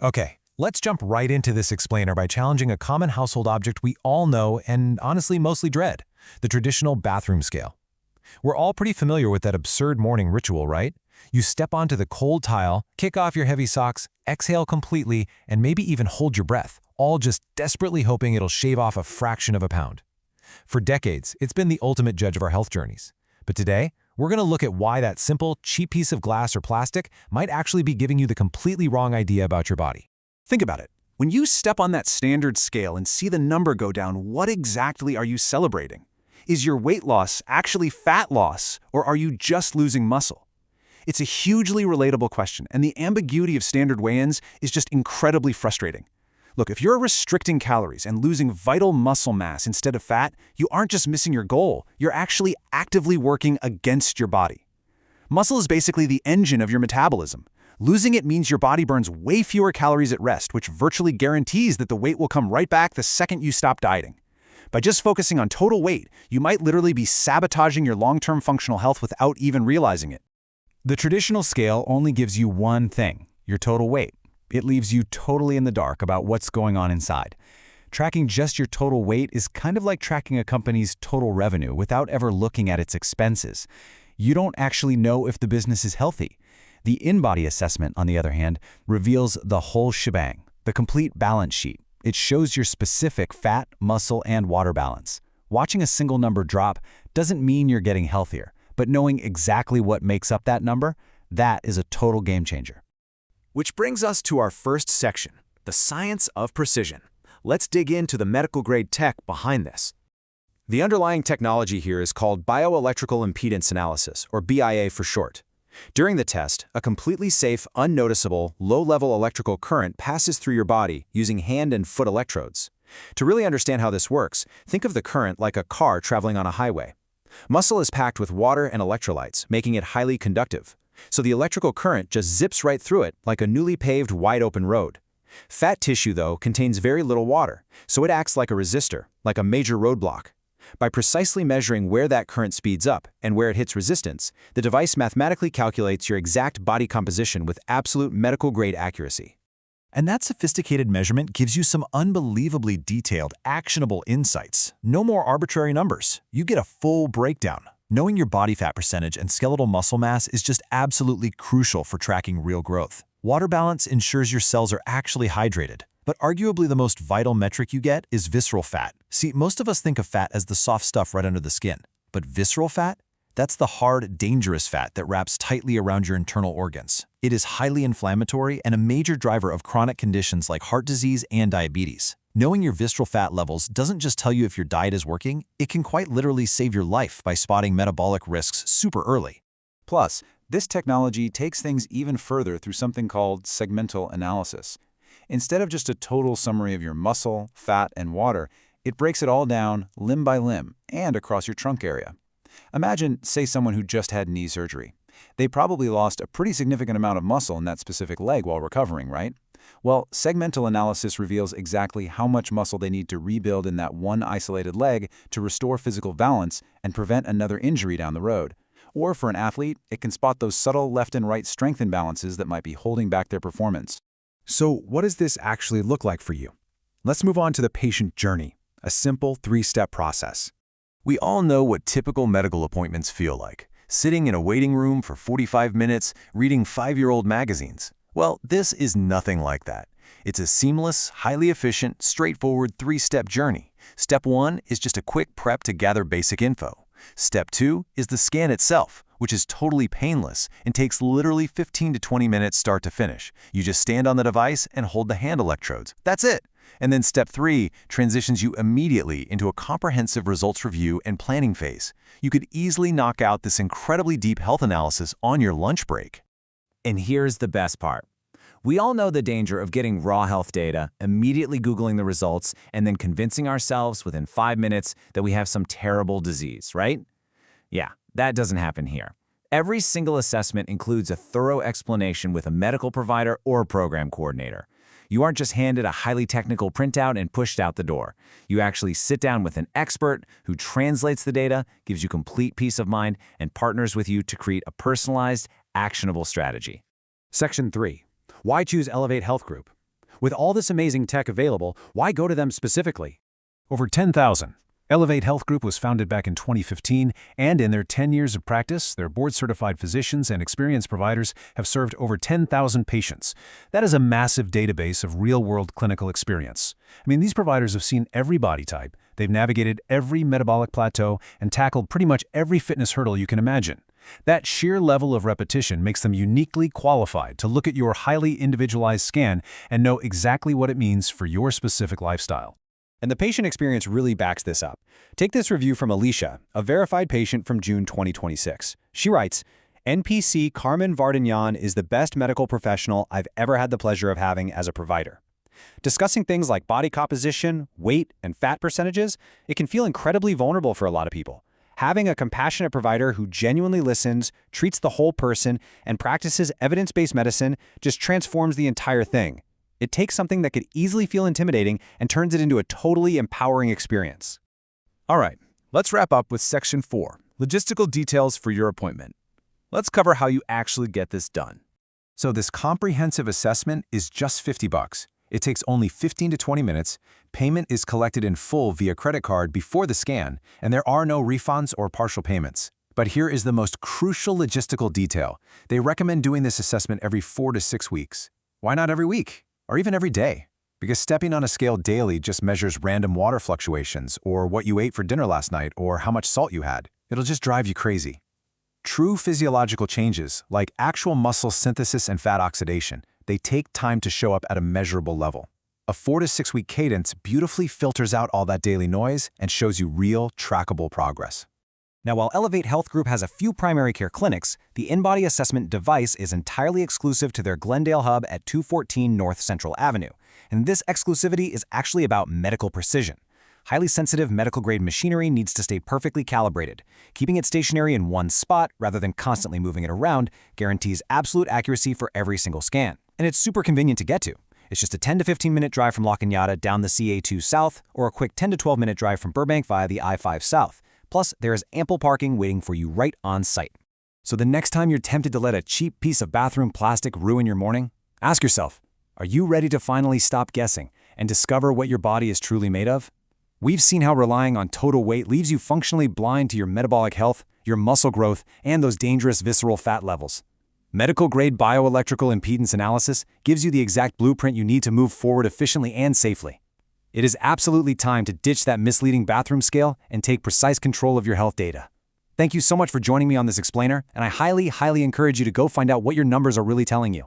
Okay, let's jump right into this explainer by challenging a common household object we all know and honestly mostly dread, the traditional bathroom scale. We're all pretty familiar with that absurd morning ritual, right? You step onto the cold tile, kick off your heavy socks, exhale completely, and maybe even hold your breath, all just desperately hoping it'll shave off a fraction of a pound. For decades, it's been the ultimate judge of our health journeys. But today, we're going to look at why that simple, cheap piece of glass or plastic might actually be giving you the completely wrong idea about your body. Think about it. When you step on that standard scale and see the number go down, what exactly are you celebrating? Is your weight loss actually fat loss, or are you just losing muscle? It's a hugely relatable question, and the ambiguity of standard weigh-ins is just incredibly frustrating. Look, if you're restricting calories and losing vital muscle mass instead of fat, you aren't just missing your goal, you're actually actively working against your body. Muscle is basically the engine of your metabolism. Losing it means your body burns way fewer calories at rest, which virtually guarantees that the weight will come right back the second you stop dieting. By just focusing on total weight, you might literally be sabotaging your long-term functional health without even realizing it. The traditional scale only gives you one thing, your total weight. It leaves you totally in the dark about what's going on inside. Tracking just your total weight is kind of like tracking a company's total revenue without ever looking at its expenses. You don't actually know if the business is healthy. The InBody assessment, on the other hand, reveals the whole shebang, the complete balance sheet. It shows your specific fat, muscle, and water balance. Watching a single number drop doesn't mean you're getting healthier, but knowing exactly what makes up that number, that is a total game changer. Which brings us to our first section, the science of precision. Let's dig into the medical-grade tech behind this. The underlying technology here is called bioelectrical impedance analysis, or BIA for short. During the test, a completely safe, unnoticeable, low-level electrical current passes through your body using hand and foot electrodes. To really understand how this works, think of the current like a car traveling on a highway. Muscle is packed with water and electrolytes, making it highly conductive. So the electrical current just zips right through it like a newly paved, wide-open road. Fat tissue, though, contains very little water, so it acts like a resistor, like a major roadblock. By precisely measuring where that current speeds up and where it hits resistance, the device mathematically calculates your exact body composition with absolute medical-grade accuracy. And that sophisticated measurement gives you some unbelievably detailed, actionable insights. No more arbitrary numbers. You get a full breakdown. Knowing your body fat percentage and skeletal muscle mass is just absolutely crucial for tracking real growth. Water balance ensures your cells are actually hydrated. But arguably the most vital metric you get is visceral fat. See, most of us think of fat as the soft stuff right under the skin. But visceral fat? That's the hard, dangerous fat that wraps tightly around your internal organs. It is highly inflammatory and a major driver of chronic conditions like heart disease and diabetes. Knowing your visceral fat levels doesn't just tell you if your diet is working, it can quite literally save your life by spotting metabolic risks super early. Plus, this technology takes things even further through something called segmental analysis. Instead of just a total summary of your muscle, fat, and water, it breaks it all down limb by limb and across your trunk area. Imagine, say, someone who just had knee surgery. They probably lost a pretty significant amount of muscle in that specific leg while recovering, right? Well, segmental analysis reveals exactly how much muscle they need to rebuild in that one isolated leg to restore physical balance and prevent another injury down the road. Or for an athlete, it can spot those subtle left and right strength imbalances that might be holding back their performance. So what does this actually look like for you? Let's move on to the patient journey, a simple three-step process. We all know what typical medical appointments feel like. Sitting in a waiting room for 45 minutes, reading 5-year-old magazines. Well, this is nothing like that. It's a seamless, highly efficient, straightforward 3-step journey. Step 1 is just a quick prep to gather basic info. Step 2 is the scan itself, which is totally painless and takes literally 15 to 20 minutes start to finish. You just stand on the device and hold the hand electrodes. That's it. And then Step 3 transitions you immediately into a comprehensive results review and planning phase. You could easily knock out this incredibly deep health analysis on your lunch break. And here's the best part. We all know the danger of getting raw health data, immediately Googling the results, and then convincing ourselves within 5 minutes that we have some terrible disease, right? Yeah, that doesn't happen here. Every single assessment includes a thorough explanation with a medical provider or program coordinator. You aren't just handed a highly technical printout and pushed out the door. You actually sit down with an expert who translates the data, gives you complete peace of mind, and partners with you to create a personalized, actionable strategy. Section 3. Why choose Elevate Health Group? With all this amazing tech available, why go to them specifically? Over 10,000. Elevate Health Group was founded back in 2015, and in their 10 years of practice, their board-certified physicians and experienced providers have served over 10,000 patients. That is a massive database of real-world clinical experience. I mean, these providers have seen every body type, they've navigated every metabolic plateau, and tackled pretty much every fitness hurdle you can imagine. That sheer level of repetition makes them uniquely qualified to look at your highly individualized scan and know exactly what it means for your specific lifestyle. And the patient experience really backs this up. Take this review from Alicia, a verified patient from June 2026. She writes, NPC Carmen Vardanyan is the best medical professional I've ever had the pleasure of having as a provider. Discussing things like body composition, weight, and fat percentages, it can feel incredibly vulnerable for a lot of people. Having a compassionate provider who genuinely listens, treats the whole person, and practices evidence-based medicine just transforms the entire thing. It takes something that could easily feel intimidating and turns it into a totally empowering experience. All right, let's wrap up with Section 4, logistical details for your appointment. Let's cover how you actually get this done. So this comprehensive assessment is just $50. It takes only 15 to 20 minutes, payment is collected in full via credit card before the scan, and there are no refunds or partial payments. But here is the most crucial logistical detail. They recommend doing this assessment every 4 to 6 weeks. Why not every week? Or even every day? Because stepping on a scale daily just measures random water fluctuations, or what you ate for dinner last night, or how much salt you had. It'll just drive you crazy. True physiological changes, like actual muscle synthesis and fat oxidation, they take time to show up at a measurable level. A 4 to 6 week cadence beautifully filters out all that daily noise and shows you real, trackable progress. Now, while Elevate Health Group has a few primary care clinics, the InBody assessment device is entirely exclusive to their Glendale hub at 214 North Central Avenue. And this exclusivity is actually about medical precision. Highly sensitive medical-grade machinery needs to stay perfectly calibrated. Keeping it stationary in one spot, rather than constantly moving it around, guarantees absolute accuracy for every single scan. And it's super convenient to get to. It's just a 10 to 15-minute drive from Cañada down the CA2 South, or a quick 10 to 12-minute drive from Burbank via the I-5 South. Plus, there is ample parking waiting for you right on site. So the next time you're tempted to let a cheap piece of bathroom plastic ruin your morning, ask yourself, are you ready to finally stop guessing and discover what your body is truly made of? We've seen how relying on total weight leaves you functionally blind to your metabolic health, your muscle growth, and those dangerous visceral fat levels. Medical-grade bioelectrical impedance analysis gives you the exact blueprint you need to move forward efficiently and safely. It is absolutely time to ditch that misleading bathroom scale and take precise control of your health data. Thank you so much for joining me on this explainer, and I highly encourage you to go find out what your numbers are really telling you.